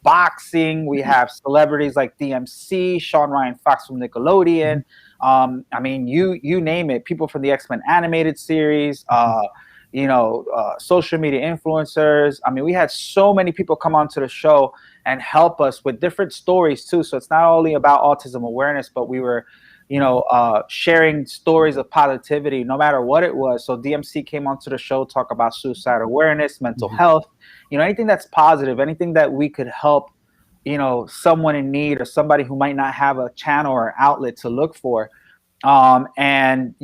boxing. We have celebrities like DMC, Sean Ryan Fox from Nickelodeon. You name it. People from the X-Men animated series, social media influencers. We had so many people come onto the show and help us with different stories too. So it's not only about autism awareness, but we were, sharing stories of positivity, no matter what it was. So DMC came onto the show, talk about suicide awareness, mental health, anything that's positive, anything that we could help, someone in need or somebody who might not have a channel or outlet to look for. Then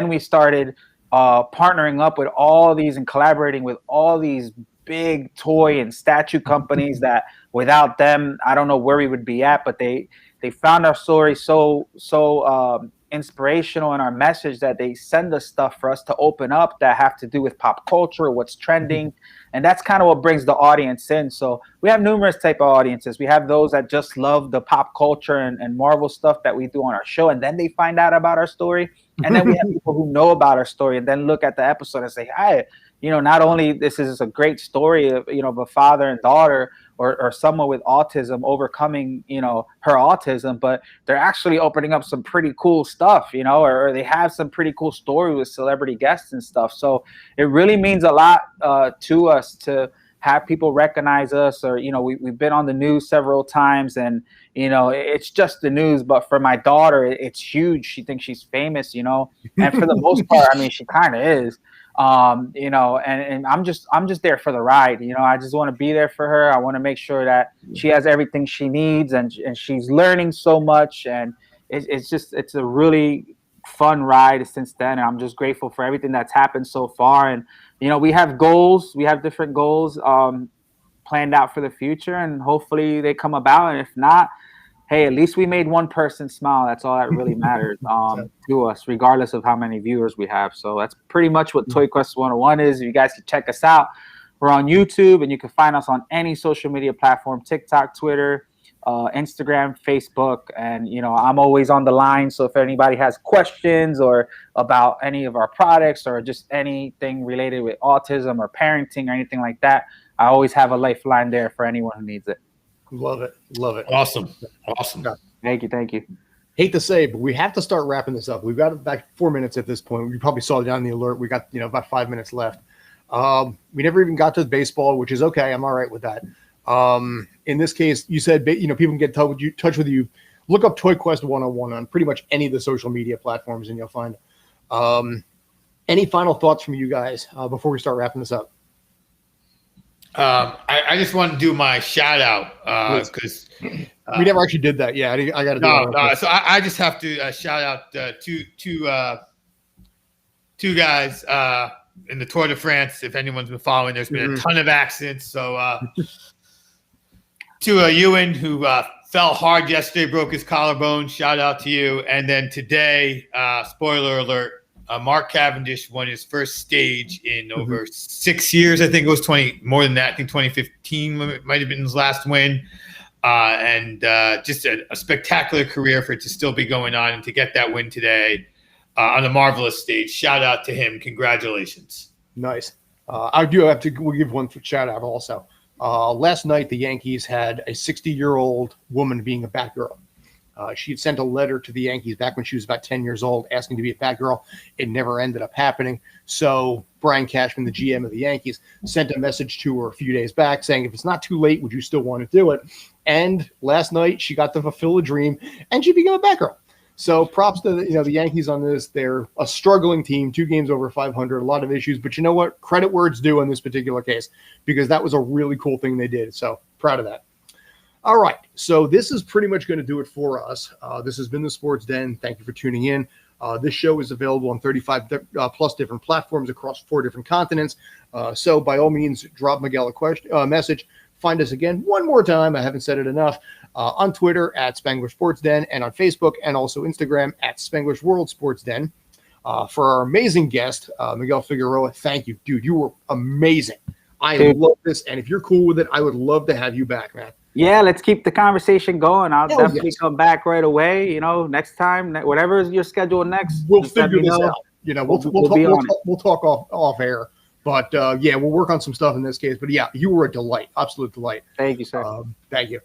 we started partnering up with all these and collaborating with all these big toy and statue companies that without them, I don't know where we would be at, but they found our story so inspirational in our message that they send us stuff for us to open up that have to do with pop culture, what's trending. And that's kind of what brings the audience in. So we have numerous type of audiences. We have those that just love the pop culture and Marvel stuff that we do on our show, and then they find out about our story. And then we have people who know about our story and then look at the episode and say, hey, not only this is a great story of, of a father and daughter or someone with autism overcoming, her autism, but they're actually opening up some pretty cool stuff, or they have some pretty cool story with celebrity guests and stuff. So it really means a lot to us to have people recognize us, or, we've been on the news several times, and, it's just the news, but for my daughter, it's huge. She thinks she's famous, and for the most part, she kind of is. And I'm just there for the ride. I just want to be there for her. I want to make sure that she has everything she needs, and she's learning so much, and it's a really fun ride since then. And I'm just grateful for everything that's happened so far. And, we have goals, we have different goals, planned out for the future, and hopefully they come about. And if not, hey, at least we made one person smile. That's all that really matters to us, regardless of how many viewers we have. So that's pretty much what Toy Quest 101 is. You guys can check us out. We're on YouTube, and you can find us on any social media platform: TikTok, Twitter, Instagram, Facebook. And, I'm always on the line. So if anybody has questions or about any of our products or just anything related with autism or parenting or anything like that, I always have a lifeline there for anyone who needs it. Love it. Love it. Awesome. Yeah. Thank you. Hate to say, but we have to start wrapping this up. We've got about 4 minutes at this point. You probably saw down the alert. We got about 5 minutes left. We never even got to the baseball, which is okay. I'm all right with that. In this case, you said people can get in touch with you. Look up Toy Quest 101 on pretty much any of the social media platforms, and you'll find it. Any final thoughts from you guys before we start wrapping this up? I just want to do my shout out because we never actually did that. Yeah, I got to do it. No. So I just have to shout out two guys in the Tour de France. If anyone's been following, there's been a ton of accidents. So to Ewan, who fell hard yesterday, broke his collarbone. Shout out to you. And then today, spoiler alert. Mark Cavendish won his first stage in over 6 years. I think it was 20, more than that. I think 2015 might have been his last win. And just a spectacular career for it to still be going on and to get that win today on a marvelous stage. Shout out to him. Congratulations. Nice. I do have to give one shout out also. Last night, the Yankees had a 60-year-old woman being a Batgirl. She had sent a letter to the Yankees back when she was about 10 years old asking to be a Batgirl. It never ended up happening. So Brian Cashman, the GM of the Yankees, sent a message to her a few days back saying, if it's not too late, would you still want to do it? And last night she got to fulfill a dream and she became a Batgirl. So props to the Yankees on this. They're a struggling team, 2 games over 500, a lot of issues. But you know what? Credit where it's due in this particular case because that was a really cool thing they did. So proud of that. All right, so this is pretty much going to do it for us. This has been the Sports Den. Thank you for tuning in. This show is available on 35 plus different platforms across 4 different continents. So by all means, drop Miguel a message. Find us again one more time. I haven't said it enough. On Twitter at Spanglish Sports Den and on Facebook and also Instagram at Spanglish World Sports Den. For our amazing guest, Miguel Figueroa, thank you. Dude, you were amazing. I love this. And if you're cool with it, I would love to have you back, man. Yeah, let's keep the conversation going. I'll definitely come back right away. Next time, whatever your schedule next, we'll figure this out. We'll talk off air. But we'll work on some stuff in this case. But yeah, you were a delight, absolute delight. Thank you, sir. Thank you,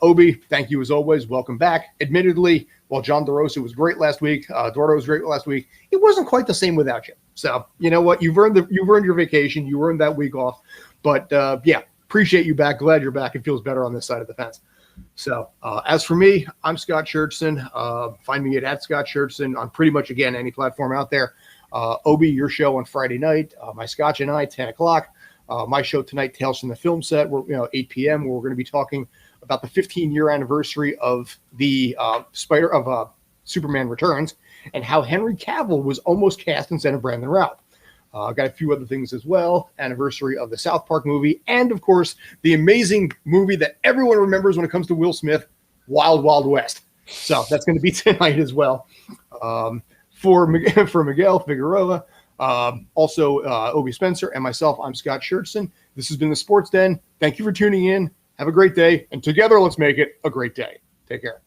Obie. Thank you as always. Welcome back. Admittedly, while John DeRosa was great last week, Eduardo was great last week. It wasn't quite the same without you. So you know what? You've earned your vacation. You earned that week off. But appreciate you back. Glad you're back. It feels better on this side of the fence. So as for me, I'm Scott Churchson. Find me at Scott Churchson on pretty much, again, any platform out there. Obie, your show on Friday night. My Scotch and I, 10 o'clock. My show tonight, Tales from the Film Set, 8 p.m., where we're going to be talking about the 15-year anniversary of the Superman Returns and how Henry Cavill was almost cast instead of Brandon Routh. Got a few other things as well. Anniversary of the South Park movie. And, of course, the amazing movie that everyone remembers when it comes to Will Smith, Wild Wild West. So that's going to be tonight as well. For Miguel Figueroa, also Obie Spencer, and myself, I'm Scott Churchson. This has been the Sports Den. Thank you for tuning in. Have a great day. And together, let's make it a great day. Take care.